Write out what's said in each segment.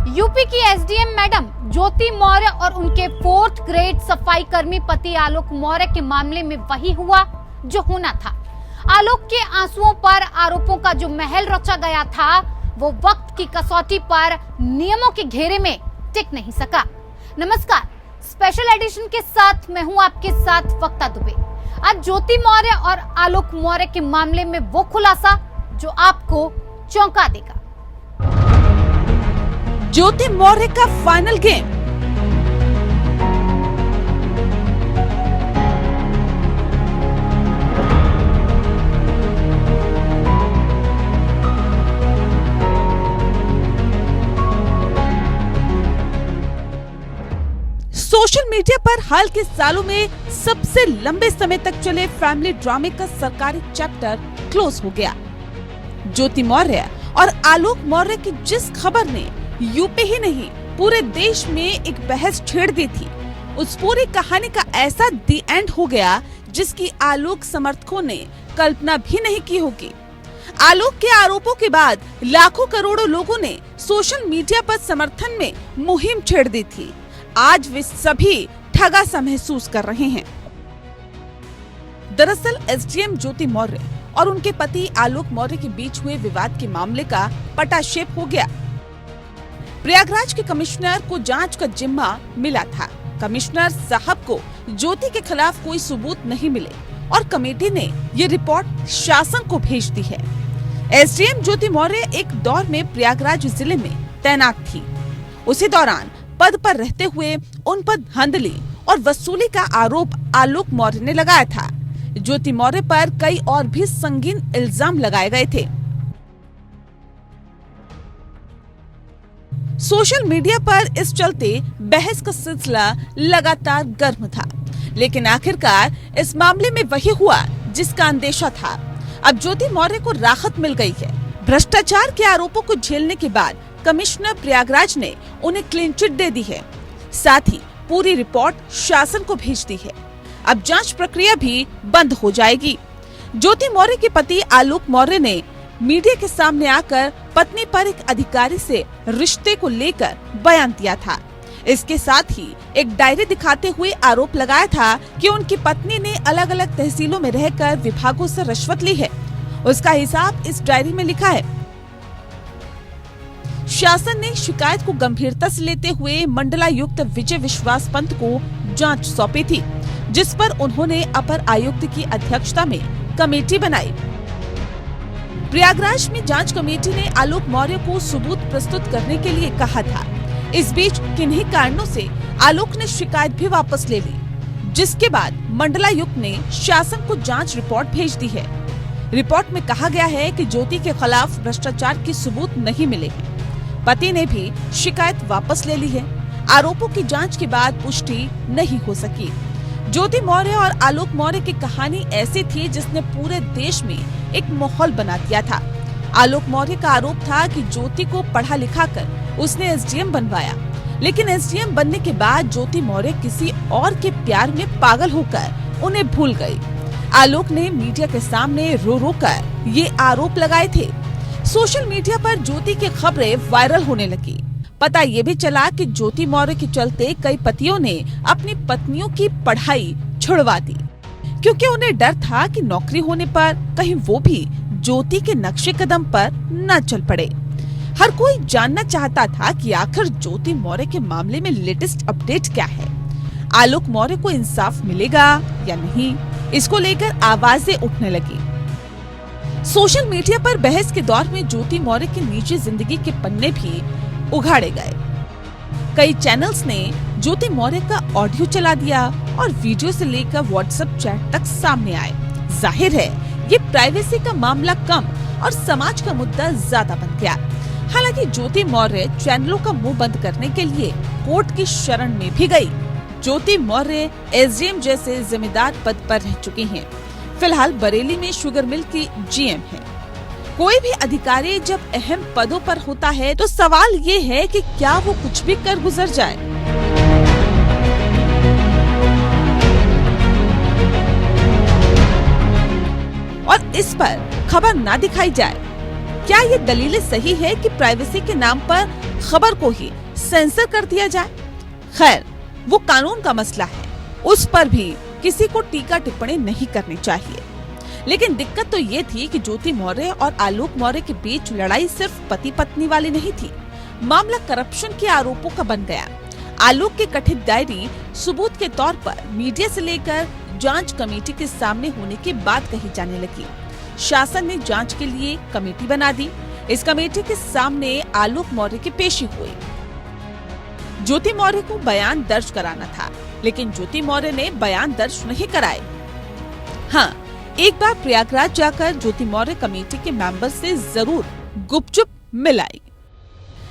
UP की SDM madam ज्योति मौर्य और उनके 4th ग्रेड सफाई कर्मी पति आलोक मौर्य के मामले में वही हुआ जो होना था। आलोक के आंसुओं पर आरोपों का जो महल रचा गया था वो वक्त की कसौटी पर नियमों के घेरे में टिक नहीं सका। नमस्कार, स्पेशल एडिशन के साथ मैं हूं आपके साथ वक्ता दुबे। आज ज्योति मौर्य और आलोक मौर्य के मामले में वो खुलासा जो आपको चौंका देगा। ज्योति मौर्य का फाइनल गेम। सोशल मीडिया पर हाल के सालों में सबसे लंबे समय तक चले फैमिली ड्रामे का सरकारी चैप्टर क्लोज हो गया। ज्योति मौर्य और आलोक मौर्य की जिस खबर ने यूपी ही नहीं पूरे देश में एक बहस छेड़ दी थी, उस पूरी कहानी का ऐसा दी एंड हो गया जिसकी आलोक समर्थकों ने कल्पना भी नहीं की होगी। आलोक के आरोपों के बाद लाखों करोड़ों लोगों ने सोशल मीडिया पर समर्थन में मुहिम छेड़ दी थी। आज वे सभी ठगा सा महसूस कर रहे हैं। दरअसल एसडीएम ज्योति मौर्य और उनके पति आलोक मौर्य के बीच हुए विवाद के मामले का पटाक्षेप हो गया। प्रयागराज के कमिश्नर को जांच का जिम्मा मिला था। कमिश्नर साहब को ज्योति के खिलाफ कोई सबूत नहीं मिले और कमेटी ने ये रिपोर्ट शासन को भेज दी है। एसडीएम ज्योति मौर्य एक दौर में प्रयागराज जिले में तैनात थी। उसी दौरान पद पर रहते हुए उन पर धांधली और वसूली का आरोप आलोक मौर्य ने लगाया था। ज्योति मौर्य पर कई और भी संगीन इल्जाम लगाए गए थे। सोशल मीडिया पर इस चलते बहस का सिलसिला लगातार गर्म था, लेकिन आखिरकार इस मामले में वही हुआ जिसका अंदेशा था। अब ज्योति मौर्य को राहत मिल गई है। भ्रष्टाचार के आरोपों को झेलने के बाद कमिश्नर प्रयागराज ने उन्हें क्लीन चिट दे दी है। साथ ही पूरी रिपोर्ट शासन को भेज दी है। अब जांच प्रक्रिया भी बंद हो जाएगी। ज्योति मौर्य के पति आलोक मौर्य ने मीडिया के सामने आकर पत्नी पर एक अधिकारी से रिश्ते को लेकर बयान दिया था। इसके साथ ही एक डायरी दिखाते हुए आरोप लगाया था कि उनकी पत्नी ने अलग अलग तहसीलों में रहकर विभागों से रिश्वत ली है। उसका हिसाब इस डायरी में लिखा है। शासन ने शिकायत को गंभीरता से लेते हुए मंडलायुक्त विजय विश्वास पंत को जांच सौंपी थी, जिस पर उन्होंने अपर आयुक्त की अध्यक्षता में कमेटी बनाई। प्रयागराज में जांच कमेटी ने आलोक मौर्य को सबूत प्रस्तुत करने के लिए कहा था। इस बीच किन्हीं कारणों से आलोक ने शिकायत भी वापस ले ली, जिसके बाद मंडलायुक्त ने शासन को जांच रिपोर्ट भेज दी है। रिपोर्ट में कहा गया है कि ज्योति के खिलाफ भ्रष्टाचार के सबूत नहीं मिले हैं। पति ने भी शिकायत वापस ले ली है। आरोपों की जांच के बाद पुष्टि नहीं हो सकी। ज्योति मौर्य और आलोक मौर्य की कहानी ऐसी थी जिसने पूरे देश में एक माहौल बना दिया था। आलोक मौर्य का आरोप था कि ज्योति को पढ़ा लिखा कर उसने एसडीएम बनवाया, लेकिन एसडीएम बनने के बाद ज्योति मौर्य किसी और के प्यार में पागल होकर उन्हें भूल गई। आलोक ने मीडिया के सामने रो रो कर ये आरोप लगाए थे। सोशल मीडिया पर ज्योति की खबरें वायरल होने लगी। पता ये भी चला कि ज्योति मौर्य के चलते कई पतियों ने अपनी पत्नियों की पढ़ाई छुड़वा दी, क्योंकि उन्हें डर था कि नौकरी होने पर कहीं वो भी ज्योति के नक्शे कदम पर न चल पड़े। हर कोई जानना चाहता था कि आखिर ज्योति मौर्य के मामले में लेटेस्ट अपडेट क्या है। आलोक मौर्य को इंसाफ मिलेगा या नहीं, इसको लेकर आवाजें उठने लगी। सोशल मीडिया पर बहस के दौर में ज्योति मौर्य की निजी जिंदगी के पन्ने भी उघाड़े गए। कई चैनल्स ने ज्योति मौर्य का ऑडियो चला दिया और वीडियो से लेकर व्हाट्सएप चैट तक सामने आए। जाहिर है ये प्राइवेसी का मामला कम और समाज का मुद्दा ज्यादा बन गया। हालांकि ज्योति मौर्य चैनलों का मुंह बंद करने के लिए कोर्ट की शरण में भी गई। ज्योति मौर्य एसडीएम जैसे जिम्मेदार पद पर रह चुकी हैं। फिलहाल बरेली में शुगर मिल की जीएम है। कोई भी अधिकारी जब अहम पदों पर होता है तो सवाल ये है कि क्या वो कुछ भी कर गुजर जाए। और इस पर खबर ना दिखाई जाए। क्या ये दलीलें सही है कि प्राइवेसी के नाम पर खबर को ही सेंसर कर दिया जाए। खैर, वो कानून का मसला है, उस पर भी किसी को टीका टिप्पणी नहीं करनी चाहिए। लेकिन दिक्कत तो ये थी कि ज्योति मौर्य और आलोक मौर्य के बीच लड़ाई सिर्फ पति पत्नी वाली नहीं थी, मामला करप्शन के आरोपों का बन गया। आलोक की कथित डायरी सबूत के तौर पर मीडिया से लेकर जांच कमेटी के सामने होने की बात कही जाने लगी। शासन ने जांच के लिए कमेटी बना दी। इस कमेटी के सामने आलोक मौर्य की पेशी हुई। ज्योति मौर्य को बयान दर्ज कराना था, लेकिन ज्योति मौर्य ने बयान दर्ज नहीं कराए। हाँ, एक बार प्रयागराज जाकर ज्योति मौर्य कमेटी के मेंबर से जरूर गुपचुप मिल आई।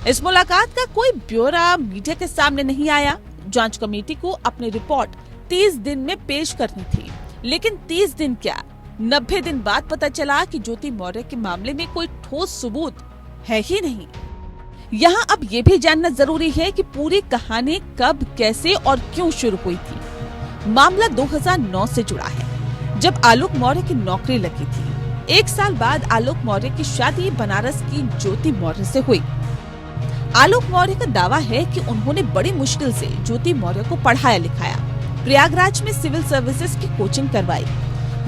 इस मुलाकात का कोई ब्यौरा मीडिया के सामने नहीं आया। जांच कमेटी को अपनी रिपोर्ट 30 दिन में पेश करनी थी, लेकिन 30 दिन क्या, 90 दिन बाद पता चला कि ज्योति मौर्य के मामले में कोई ठोस सबूत है ही नहीं। यहाँ अब ये भी जानना जरूरी है कि पूरी कहानी कब, कैसे और क्यों शुरू हुई थी। मामला 2009 से जुड़ा है, जब आलोक मौर्य की नौकरी लगी थी। 1 साल बाद आलोक मौर्य की शादी बनारस की ज्योति मौर्य से हुई। आलोक मौर्य का दावा है कि उन्होंने बड़ी मुश्किल से ज्योति मौर्य को पढ़ाया लिखाया, प्रयागराज में सिविल सर्विसेज की कोचिंग करवाई।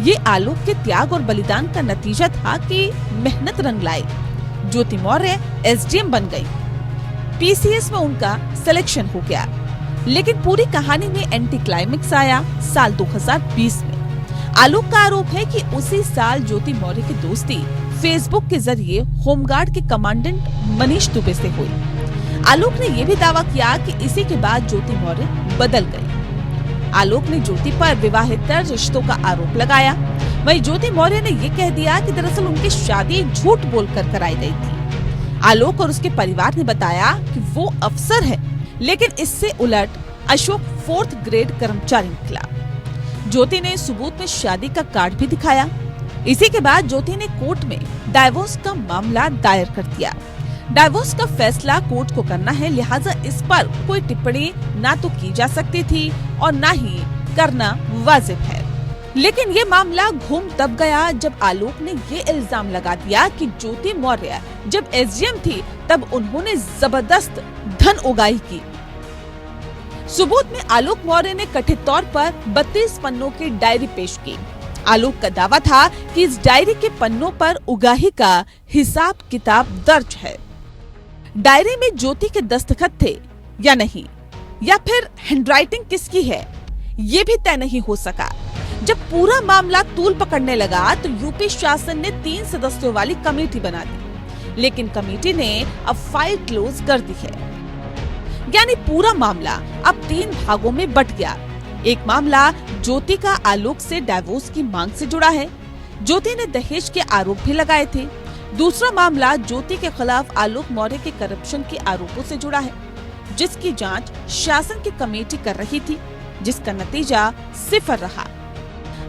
ये आलोक के त्याग और बलिदान का नतीजा था कि मेहनत रंग लाई। ज्योति मौर्य एसडीएम बन गई। पीसीएस में उनका सिलेक्शन हो गया। लेकिन पूरी कहानी में एंटी क्लाइमेक्स आया साल 2020 में। आलोक का आरोप है कि उसी साल ज्योति मौर्य की दोस्ती फेसबुक के जरिए होमगार्ड के कमांडेंट मनीष दुबे से हुई। आलोक ने यह भी दावा किया कि इसी के बाद ज्योति मौर्य बदल गई। आलोक ने ज्योति पर विवाहेतर रिश्तों का आरोप लगाया। वहीं ज्योति मौर्य ने ये कह दिया कि दरअसल उनकी शादी झूठ बोलकर कराई गई थी। आलोक और उसके परिवार ने बताया कि वो अफसर है, लेकिन इससे उलट अशोक 4th ग्रेड कर्मचारी निकला। ज्योति ने सबूत में शादी का कार्ड भी दिखाया। इसी के बाद ज्योति ने कोर्ट में डाइवोर्स का मामला दायर कर दिया। डाइवोर्स का फैसला कोर्ट को करना है, लिहाजा इस पर कोई टिप्पणी ना तो की जा सकती थी और ना ही करना वाजिब है। लेकिन ये मामला घूम तब गया जब आलोक ने ये इल्जाम लगा दिया कि ज्योति मौर्य जब एसडीएम थी तब उन्होंने जबरदस्त धन उगाही की। सबूत में आलोक मौर्य ने कथित तौर पर 32 पन्नों की डायरी पेश की। आलोक का दावा था कि इस डायरी के पन्नों पर उगाही का हिसाब किताब दर्ज है। डायरी में ज्योति के दस्तखत थे या नहीं, या फिर हैंडराइटिंग किसकी है, ये भी तय नहीं हो सका। जब पूरा मामला तूल पकड़ने लगा तो यूपी शासन ने 3 सदस्यों वाली कमेटी बना दी, लेकिन कमेटी ने अब फाइल क्लोज कर दी है। यानी पूरा मामला अब 3 भागों में बट गया। एक मामला ज्योति का आलोक से डाइवोर्स की मांग से जुड़ा है। ज्योति ने दहेज के आरोप भी लगाए थे। दूसरा मामला ज्योति के खिलाफ आलोक मौर्य के करप्शन के आरोपों से जुड़ा है, जिसकी जांच शासन की कमेटी कर रही थी, जिसका नतीजा 0 रहा।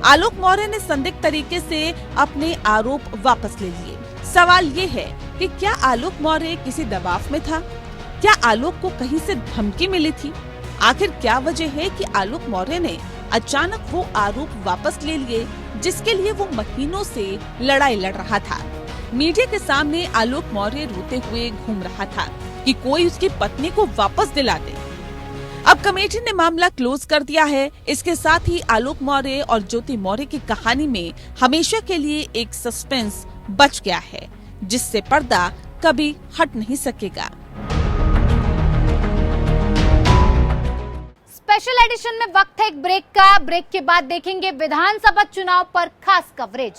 आलोक मौर्य ने संदिग्ध तरीके से अपने आरोप वापस ले लिए। सवाल ये है कि क्या आलोक मौर्य किसी दबाव में था? क्या आलोक को कहीं से धमकी मिली थी? आखिर क्या वजह है कि आलोक मौर्य ने अचानक वो आरोप वापस ले लिए, जिसके लिए वो महीनों से लड़ाई लड़ रहा था? मीडिया के सामने आलोक मौर्य रोते हुए घूम रहा था कि कोई उसकी पत्नी को वापस दिला दे। अब कमेटी ने मामला क्लोज कर दिया है। इसके साथ ही आलोक मौर्य और ज्योति मौर्य की कहानी में हमेशा के लिए एक सस्पेंस बच गया है, जिससे पर्दा कभी हट नहीं सकेगा। स्पेशल एडिशन में वक्त है एक ब्रेक का। ब्रेक के बाद देखेंगे विधानसभा चुनाव पर खास कवरेज।